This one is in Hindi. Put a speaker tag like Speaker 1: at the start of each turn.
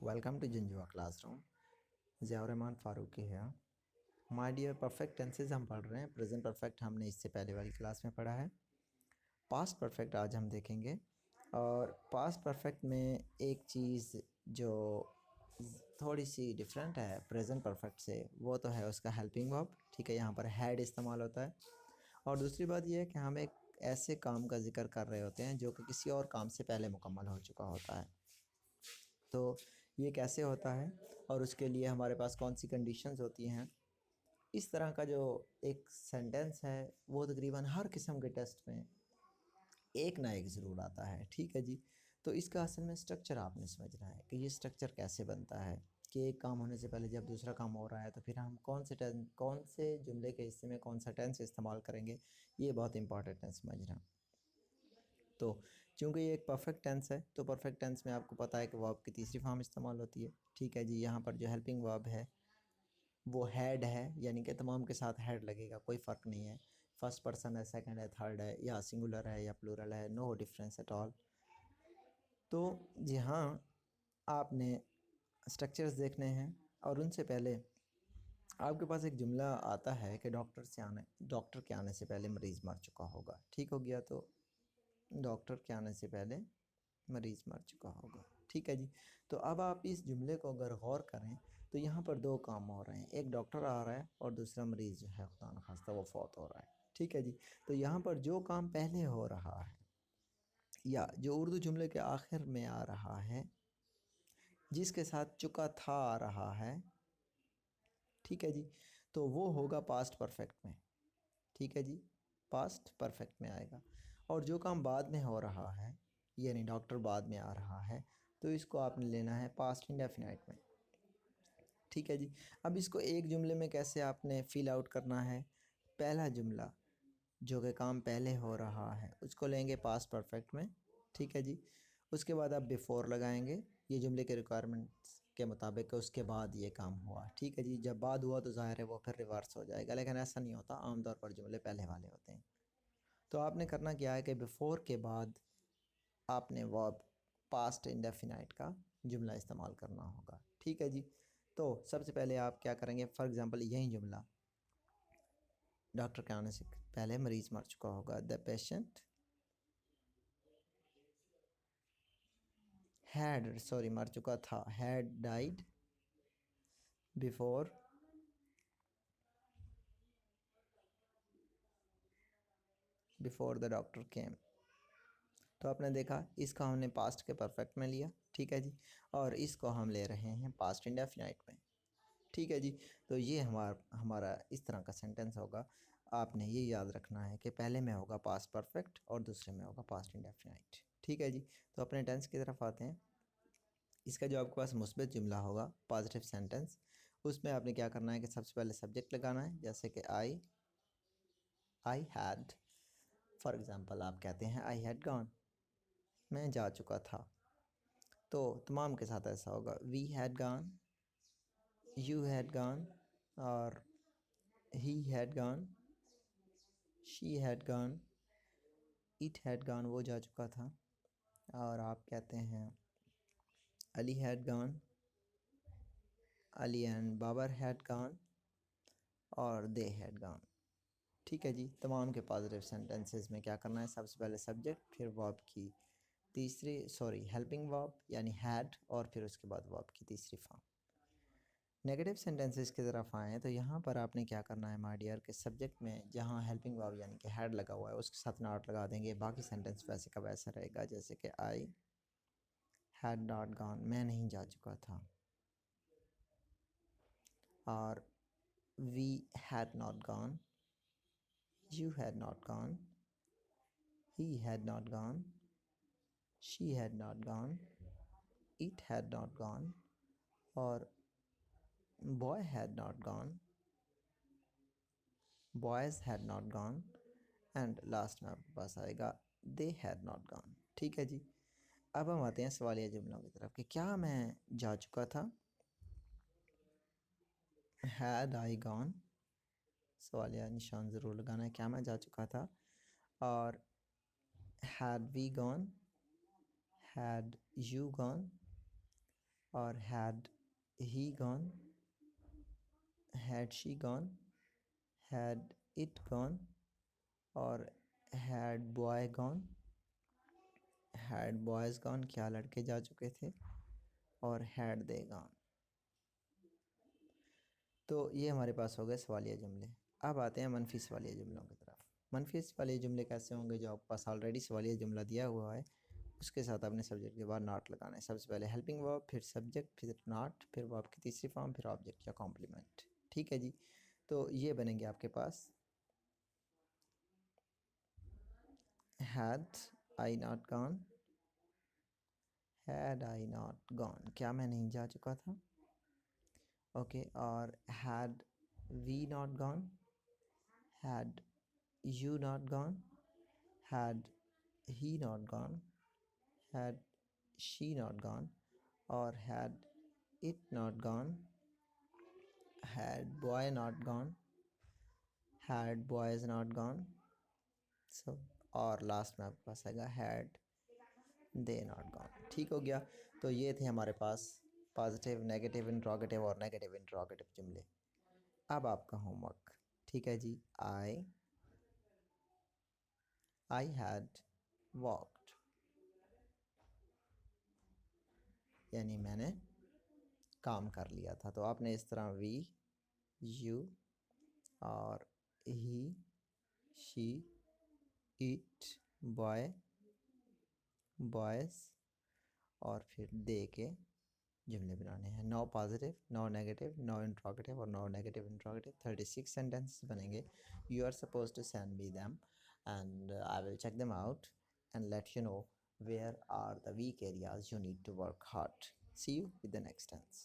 Speaker 1: Welcome to Jinjua Classroom. Ziaur Rahman Farooqui है। माय डियर, परफेक्ट टेंसेज हम पढ़ रहे हैं। प्रेजेंट परफेक्ट हमने इससे पहले वाली क्लास में पढ़ा है। पास्ट परफेक्ट आज हम देखेंगे। और पास्ट परफेक्ट में एक चीज़ जो थोड़ी सी डिफरेंट है प्रेजेंट परफेक्ट से, वो तो है उसका हेल्पिंग वर्ब। ठीक है, यहाँ पर हैड इस्तेमाल होता है। और दूसरी बात यह है कि हम एक ऐसे काम का जिक्र कर रहे होते हैं जो कि किसी और काम से पहले मुकम्मल हो चुका होता है। तो ये कैसे होता है और उसके लिए हमारे पास कौन सी कंडीशंस होती हैं, इस तरह का जो एक सेंटेंस है वो तकरीबन हर किस्म के टेस्ट में एक ना एक ज़रूर आता है। ठीक है जी। तो इसका असल में स्ट्रक्चर आपने समझना है कि ये स्ट्रक्चर कैसे बनता है, कि एक काम होने से पहले जब दूसरा काम हो रहा है तो फिर हम कौन से जुमले के हिस्से में कौन सा टेंस इस्तेमाल करेंगे, ये बहुत इंपॉर्टेंट है समझना। तो चूँकि ये एक परफेक्ट टेंस है तो परफेक्ट टेंस में आपको पता है कि वर्ब की तीसरी फॉर्म इस्तेमाल होती है। ठीक है जी। यहाँ पर जो हेल्पिंग वर्ब है वो हैड है, यानी कि तमाम के साथ हैड लगेगा, कोई फ़र्क नहीं है। फर्स्ट पर्सन है, सेकंड है, थर्ड है, या सिंगुलर है या प्लूरल है, नो डिफरेंस एट ऑल। तो जी हाँ, आपने स्ट्रक्चर्स देखने हैं और उनसे पहले आपके पास एक जुमला आता है कि डॉक्टर के आने से पहले मरीज़ मर चुका होगा। ठीक हो गया। तो डॉक्टर के आने से पहले मरीज़ मर चुका होगा। ठीक है जी। तो अब आप इस जुमले को अगर गौर करें तो यहाँ पर दो काम हो रहे हैं, एक डॉक्टर आ रहा है और दूसरा मरीज़ जो है खुदा न खास्ता वो फौत हो रहा है। ठीक है जी। तो यहाँ पर जो काम पहले हो रहा है या जो उर्दू जुमले के आखिर में आ रहा है, जिसके साथ चुका था आ रहा है, ठीक है जी, तो वो होगा पास्ट परफेक्ट में। ठीक है जी, पास्ट परफेक्ट में आएगा। और जो काम बाद में हो रहा है, यानी डॉक्टर बाद में आ रहा है, तो इसको आपने लेना है पास्ट इंडेफिनाइट में। ठीक है जी। अब इसको एक जुमले में कैसे आपने फिल आउट करना है, पहला जुमला जो कि काम पहले हो रहा है उसको लेंगे पास्ट परफेक्ट में। ठीक है जी। उसके बाद आप बिफ़ोर लगाएंगे, ये जुमले के रिक्वायरमेंट्स के मुताबिक उसके बाद ये काम हुआ। ठीक है जी। जब बाद हुआ तो ज़ाहिर है वो फिर रिवर्स हो जाएगा, लेकिन ऐसा नहीं होता, आमतौर पर जुमले पहले वाले होते हैं। तो आपने करना क्या है कि बिफ़ोर के बाद आपने वर्ब पास्ट इंडेफिनाइट का जुमला इस्तेमाल करना होगा। ठीक है जी। तो सबसे पहले आप क्या करेंगे, फॉर एग्ज़ाम्पल यही जुमला, डॉक्टर के आने से पहले मरीज़ मर चुका होगा। द पेशेंट मर चुका था, had died before the doctor केम। तो आपने देखा, इसका हमने पास्ट के परफेक्ट में लिया। ठीक है जी। और इसको हम ले रहे हैं पास्ट इंडेफिनाइट में। ठीक है जी। तो ये हमारा इस तरह का सेंटेंस होगा। आपने ये याद रखना है कि पहले में होगा पास्ट परफेक्ट और दूसरे में होगा पास्ट इंडेफिनाइट। ठीक है जी। तो अपने टेंस की तरफ आते हैं। इसका जो आपके पास मुस्बत जुमला होगा, पॉजिटिव सेंटेंस, उसमें आपने क्या करना है कि सबसे पहले सब्जेक्ट लगाना है, जैसे कि आई हैड। फॉर एग्ज़ाम्पल आप कहते हैं आई हैड गॉन, मैं जा चुका था। तो तमाम के साथ ऐसा होगा, we had gone, you had gone, और he had gone, she had gone, it had gone, वो जा चुका था। और आप कहते हैं Ali had gone, Ali and Babar had gone, और दे हैड गॉन। ठीक है जी। तमाम के पॉजिटिव सेंटेंसेस में क्या करना है, सबसे पहले सब्जेक्ट, फिर वर्ब की हेल्पिंग वर्ब यानी हैड, और फिर उसके बाद वर्ब की तीसरी फॉर्म। नेगेटिव सेंटेंसेस की तरफ आएँ तो यहाँ पर आपने क्या करना है माय डियर, के सब्जेक्ट में जहाँ हेल्पिंग वर्ब यानी कि हैड लगा हुआ है उसके साथ नॉट लगा देंगे, बाकी सेंटेंस वैसे का वैसा रहेगा। जैसे कि आई हैड नॉट गॉन, मैं नहीं जा चुका था। और we had not gone, you had not gone, he had not gone, she had not gone, it had not gone, और boy had not gone, boys had not gone, and last में आपके पास आएगा दे हैड नॉट गॉन। ठीक है जी। अब हम आते हैं सवालिया जुमलों की तरफ कि क्या मैं जा चुका था, हैड आई गॉन, सवालिया निशान ज़रूर लगाना है, क्या मैं जा चुका था। और had we gone, had you gone, और had he gone, had she gone, had it gone, और had boy gone, had boys gone, क्या लड़के जा चुके थे, और had they gone। तो ये हमारे पास हो गए सवालिया जुमले। अब आते हैं मनफी सवालिया जुमलों की तरफ। मनफी सवालिया जुमले कैसे होंगे? जो आपके पास ऑलरेडी सवालिया जुमला दिया हुआ है उसके साथ आपने सब्जेक्ट के बाद नॉट लगाना है। सबसे पहले हेल्पिंग वर्ब, फिर सब्जेक्ट, फिर नॉट, फिर वर्ब की तीसरी फॉर्म, फिर ऑब्जेक्ट या कॉम्प्लीमेंट। ठीक है जी। तो ये बनेंगे आपके पास had I not gone, had I not gone, क्या मैं नहीं जा चुका था? ओके और had we not gone, had you not gone, had he not gone, had she not gone, or had it not gone, had boy not gone, had boys not gone, so और लास्ट में आपके पास आएगा had they not gone। ठीक हो गया। तो ये थे हमारे पास पॉजिटिव, नेगेटिव इंट्रोगेटिव और नेगेटिव इंट्रोगेटिव जुमले। अब आपका होमवर्क। ठीक है जी। I had walked, यानी मैंने काम कर लिया था। तो आपने इस तरह वी, यू और ही, शी, इट, बॉय, बॉयज़ और फिर दे के जुमले बनाने हैं। 9 पॉजिटिव, 9 नेगेटिव, 9 इंट्रोगेटिव और 9 नेगेटिव इंट्रोगेटिव, 36 सेंटेंसेस बनेंगे। You are suppose to send me them and I will check them out and let you know where are the weak areas you need to work hard. See you with the next tense.